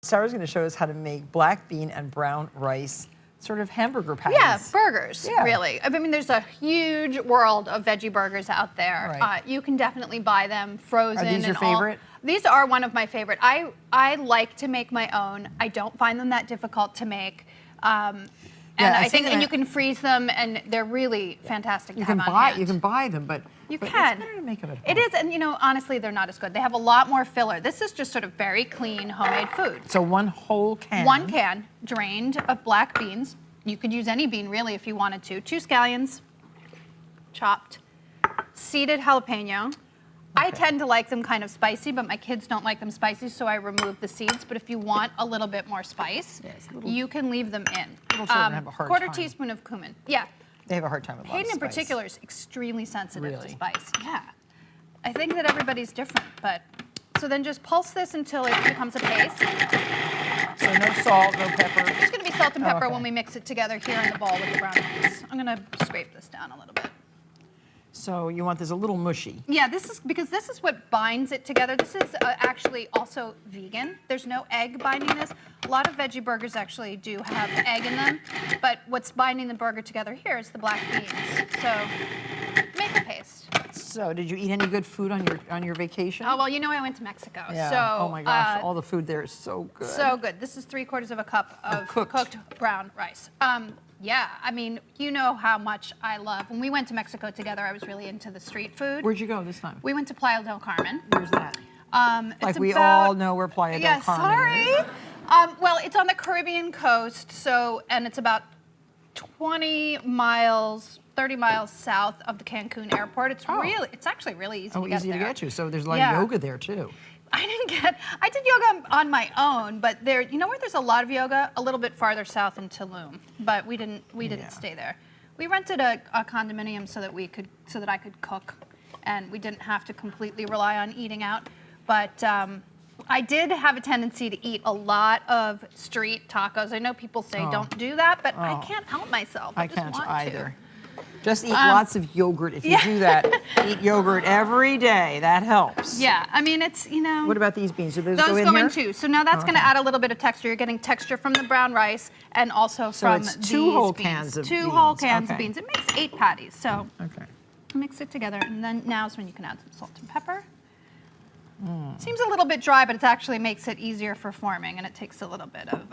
Sarah's going to show us how to make black bean and brown rice sort of hamburger patties. Yeah, burgers, really. I mean, there's a huge world of veggie burgers out there. Right. You can definitely buy them frozen. Are these your favorite? These are one of my favorite. I like to make my own. I don't find them that difficult to make. And I think you can freeze them, and they're really fantastic to have on hand. You can buy them, but it's better to make them at home. It is, and honestly, they're not as good. They have a lot more filler. This is just sort of very clean homemade food. So one whole can. One can, drained of black beans. You could use any bean, really, if you wanted to. 2 scallions, chopped. Seeded jalapeno. I tend to like them kind of spicy, but my kids don't like them spicy, so I remove the seeds. But if you want a little bit more spice, you can leave them in. Little children have a hard quarter time. teaspoon of cumin. Yeah. They have a hard time with a lot of Hayden in spice. particular is extremely sensitive to spice. Yeah. I think that everybody's different, but so then just pulse this until it becomes a paste. So no salt, no pepper. There's going to be salt and pepper when we mix it together here in the bowl with the brown rice. I'm going to scrape this down a little bit. So you want this a little mushy. Yeah, this is what binds it together. This is actually also vegan. There's no egg binding this. A lot of veggie burgers actually do have egg in them, but what's binding the burger together here is the black beans. So make a paste. So did you eat any good food on your vacation? Oh, well, I went to Mexico. Yeah. So, oh my gosh, all the food there is so good. So good. This is 3/4 cup of cooked brown rice. Yeah, I mean, you know how much I love. When we went to Mexico together, I was really into the street food. Where'd you go this time? We went to Playa del Carmen. Where's that? It's we about, all know where Playa del Carmen sorry. is. Well, it's on the Caribbean coast, and it's about 20 miles, 30 miles south of the Cancun airport. It's actually really easy to get there. Easy to get to. So there's a lot of yoga there too. I did yoga on my own, but where there's a lot of yoga? A little bit farther south in Tulum, but we didn't stay there. We rented a condominium so that I could cook, and we didn't have to completely rely on eating out. But I did have a tendency to eat a lot of street tacos. I know people say don't do that, but I can't help myself. I just can't want either. Just eat lots of yogurt. If you do that, eat yogurt every day. That helps. Yeah, I mean, it's, What about these beans? Do those go in here? in too. So now that's going to add a little bit of texture. You're getting texture from the brown rice and also from it's these 2 whole beans. cans of 2 beans. whole cans of beans. It makes 8 patties. So mix it together, and then now's when you can add some salt and pepper. Seems a little bit dry, but it actually makes it easier for forming, and it takes a little bit of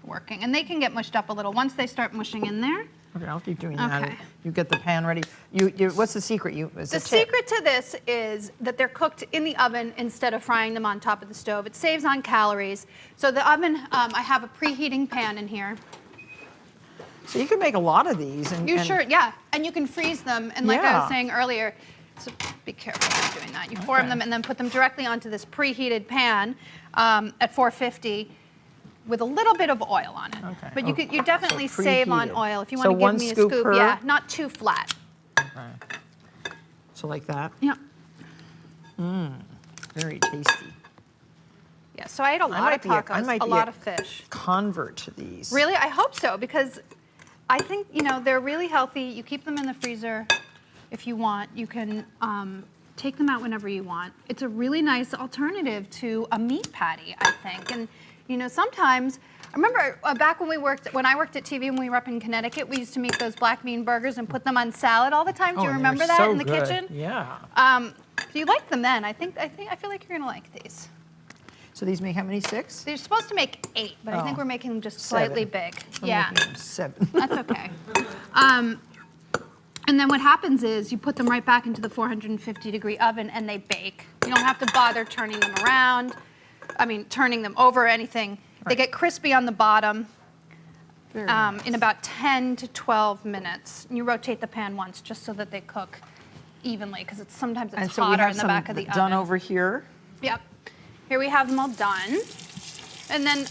working. And they can get mushed up a little once they start mushing in there. Okay, I'll keep doing that. You get the pan ready. What's the secret? The secret to this is that they're cooked in the oven instead of frying them on top of the stove. It saves on calories. So the oven, I have a preheating pan in here. So you can make a lot of these. And you can freeze them. And like I was saying earlier, so be careful when doing that. You form them and then put them directly onto this preheated pan at 450. With a little bit of oil on it. Okay. But you definitely save on oil if you want to give me a scoop. Yeah, not too flat. Right. So like that? Yeah. Very tasty. Yeah, so I ate a lot of tacos, a lot of fish. Convert to these. Really? I hope so, because I think, they're really healthy. You keep them in the freezer if you want. You can take them out whenever you want. It's a really nice alternative to a meat patty, I think. And sometimes, I remember back when I worked at TV when we were up in Connecticut, we used to make those black bean burgers and put them on salad all the time. Do you remember that in the kitchen? Yeah. If you liked them then, I feel like you're gonna like these. So these make how many? 6? They're supposed to make 8, but I think we're making them just slightly big. I'm making them 7. That's okay. And then what happens is you put them right back into the 450-degree oven and they bake. You don't have to bother turning them around. Turning them over or anything. Right. They get crispy on the bottom in about 10 to 12 minutes. And you rotate the pan once just so that they cook evenly, because sometimes it's hotter in the back of the oven. Done over here. Yep. Here we have them all done. And then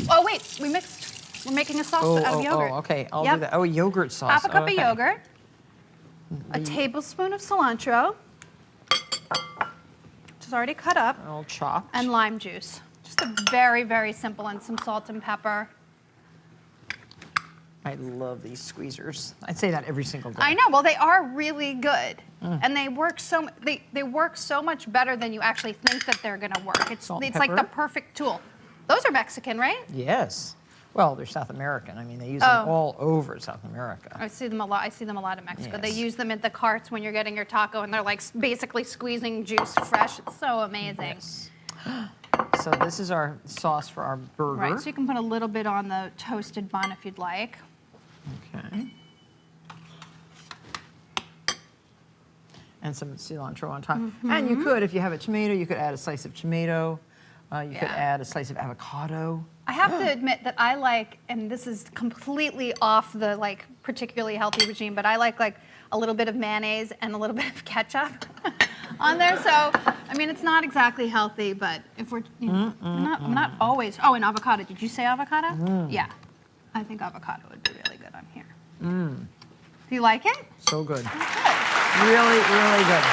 we're making a sauce out of yogurt. Oh, okay. I'll do that. Oh, yogurt sauce. Half a cup of yogurt. A tablespoon of cilantro. It's already cut up. All chopped. And lime juice. Just a very, very simple, and some salt and pepper. I love these squeezers. I'd say that every single day. I know. Well, they are really good, and they work they work so much better than you actually think that they're going to work. It's like the perfect tool. Those are Mexican, right? Yes. Well, they're South American. I mean, they use them all over South America. I see them a lot. I see them a lot in Mexico. They Yes. use them at the carts when you're getting your taco, and they're like basically squeezing juice fresh. It's so amazing. Yes. So this is our sauce for our burger. Right. So you can put a little bit on the toasted bun if you'd like. Okay. And some cilantro on top. And you could, if you have a tomato, you could add a slice of tomato. You could Yeah. add a slice of avocado. I have to admit that I like, and this is completely off the like particularly healthy regime, but I like a little bit of mayonnaise and a little bit of ketchup on there. So I mean, it's not exactly healthy, but if we're, you know, I'm not always. Oh, and avocado. Did you say avocado? Yeah, I think avocado would be really good on here. Do you like it? So good. Good. Really, really good.